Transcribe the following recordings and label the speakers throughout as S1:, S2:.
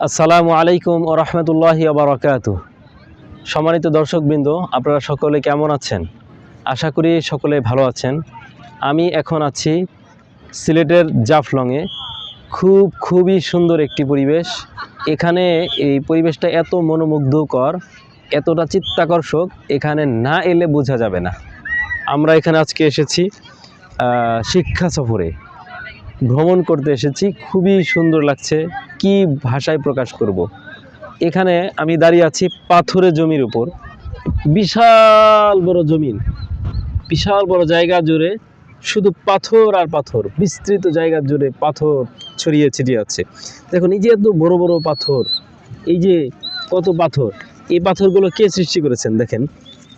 S1: আসসালামু আলাইকুম ও রহমতুল্লাহি ওয়া বারাকাতুহু। সম্মানিত দর্শকবৃন্দ, আপনারা সকলে কেমন আছেন? আশা করি সকলে ভালো আছেন। আমি এখন আছি সিলেটের জাফলংয়ে। খুবই সুন্দর একটি পরিবেশ। এখানে এই পরিবেশটা এত মনোমুগ্ধকর, এতটা চিত্তাকর্ষক, এখানে না এলে বোঝা যাবে না। আমরা এখানে আজকে এসেছি শিক্ষা সফরে, ভ্রমণ করতে এসেছি। খুবই সুন্দর লাগছে, কি ভাষায় প্রকাশ করব। এখানে আমি দাঁড়িয়ে আছি পাথরের জমির উপর। বিশাল বড় জমিন, বিশাল বড় জায়গা জুড়ে শুধু পাথর আর পাথর, বিস্তৃত জায়গা জুড়ে পাথর ছড়িয়ে ছিটিয়ে আছে। দেখুন, এই যে এত বড় বড় পাথর, এই যে কত পাথর, এই পাথরগুলো কে সৃষ্টি করেছেন দেখেন।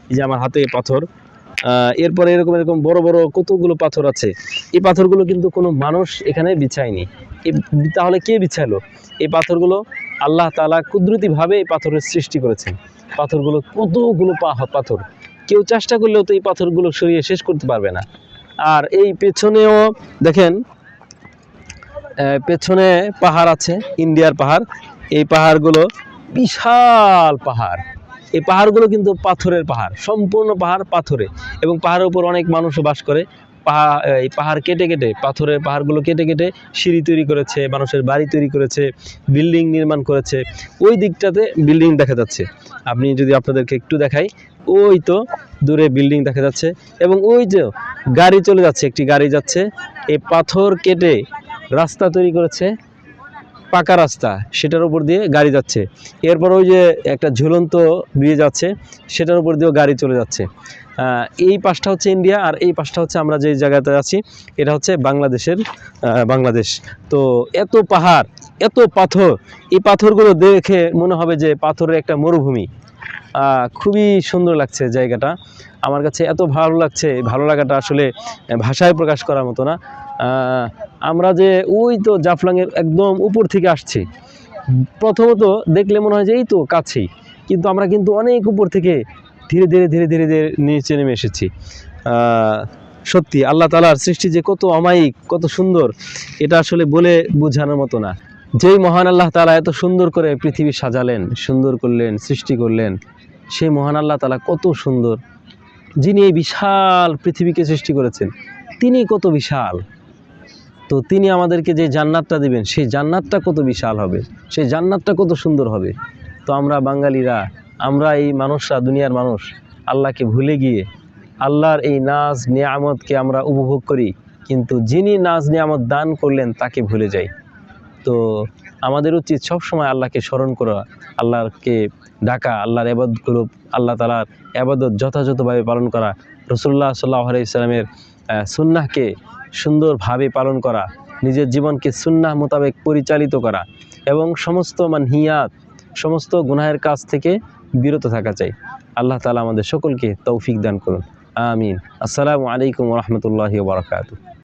S1: এই যে আমার হাতে পাথর, এরপরে এরকম বড় বড় কতগুলো পাথর আছে। এই পাথরগুলো কিন্তু কোনো মানুষ এখানে বিছায়নি। তাহলে কে বিছালো? এই পাথরগুলো আল্লাহ তাআলা কুদরতিভাবে এই পাথরের সৃষ্টি করেছেন। পাথরগুলো কতগুলো পাথর, কেউ চেষ্টা করলেও তো এই পাথরগুলো সরিয়ে শেষ করতে পারবে না। আর এই পেছনেও দেখেন, পেছনে পাহাড় আছে, ইন্ডিয়ার পাহাড়। এই পাহাড়গুলো বিশাল পাহাড়। এই পাহাড়গুলো কিন্তু পাথরের পাহাড়, সম্পূর্ণ পাহাড় পাথরে, এবং পাহাড়ের উপর অনেক মানুষও বাস করে। এই পাহাড় কেটে কেটে, পাথরের পাহাড়গুলো কেটে কেটে সিঁড়ি তৈরি করেছে, মানুষের বাড়ি তৈরি করেছে, বিল্ডিং নির্মাণ করেছে। ওই দিকটাতে বিল্ডিং দেখা যাচ্ছে। আপনি যদি আপনাদেরকে একটু দেখাই, ওই তো দূরে বিল্ডিং দেখা যাচ্ছে, এবং ওই যে গাড়ি চলে যাচ্ছে, একটি গাড়ি যাচ্ছে। এই পাথর কেটে রাস্তা তৈরি করেছে, পাকা রাস্তা, সেটার উপর দিয়ে গাড়ি যাচ্ছে। এরপর ওই যে একটা ঝুলন্ত ব্রিজ আছে, সেটার উপর দিয়েও গাড়ি চলে যাচ্ছে। এই পাশটা হচ্ছে ইন্ডিয়া, আর এই পাশটা হচ্ছে আমরা যে জায়গাতে আছি, এটা হচ্ছে বাংলাদেশ। তো এত পাহাড়, এত পাথর, এই পাথরগুলো দেখে মনে হবে যে পাথরের একটা মরুভূমি। খুবই সুন্দর লাগছে জায়গাটা। আমার কাছে এত ভালো লাগছে, ভালো লাগাটা আসলে ভাষায় প্রকাশ করার মতো না। আমরা যে ওই তো জাফলংয়ের একদম উপর থেকে আসছি, প্রথমত দেখলে মনে হয় যে এই তো কাছেই, কিন্তু আমরা কিন্তু অনেক উপর থেকে ধীরে ধীরে নিচে নেমে এসেছি। সত্যি আল্লাহ তাআলার সৃষ্টি যে কত অমায়িক, কত সুন্দর, এটা আসলে বলে বোঝানোর মতো না। যেই মহান আল্লাহ তাআলা এত সুন্দর করে পৃথিবী সাজালেন, সুন্দর করলেন, সৃষ্টি করলেন, সেই মহান আল্লাহ তাআলা কত সুন্দর। যিনি এই বিশাল পৃথিবীকে সৃষ্টি করেছেন, তিনি কত বিশাল। তো তিনি আমাদেরকে যে জান্নাতটা দিবেন, সেই জান্নাতটা কত বিশাল হবে, সেই জান্নাতটা কত সুন্দর হবে। তো আমরা বাঙালিরা, আমরা এই মানুষরা, দুনিয়ার মানুষ, আল্লাহকে ভুলে গিয়ে আল্লাহর এই নাজ নিয়ামতকে আমরা উপভোগ করি, কিন্তু যিনি নাজ নিয়ামত দান করলেন তাকে ভুলে যাই। তো আমাদের উচিত সবসময় আল্লাহকে স্মরণ করা, আল্লাহকে ডাকা, আল্লাহর ইবাদতগুলো, আল্লাহ তাআলার ইবাদত যথাযথভাবে পালন করা, রাসূলুল্লাহ সাল্লাল্লাহু আলাইহি সাল্লামের সুন্নাহকে সুন্দরভাবে পালন করা, নিজের জীবনকে সুন্নাহ মোতাবেক পরিচালিত করা, এবং সমস্ত মানহিয়াত, সমস্ত গুনাহের কাজ থেকে বিরত থাকা চাই। আল্লাহ তাআলা আমাদের সকলকে তৌফিক দান করুন, আমিন। আসসালামু আলাইকুম ওয়া রাহমাতুল্লাহি ওয়া বারাকাতুহু।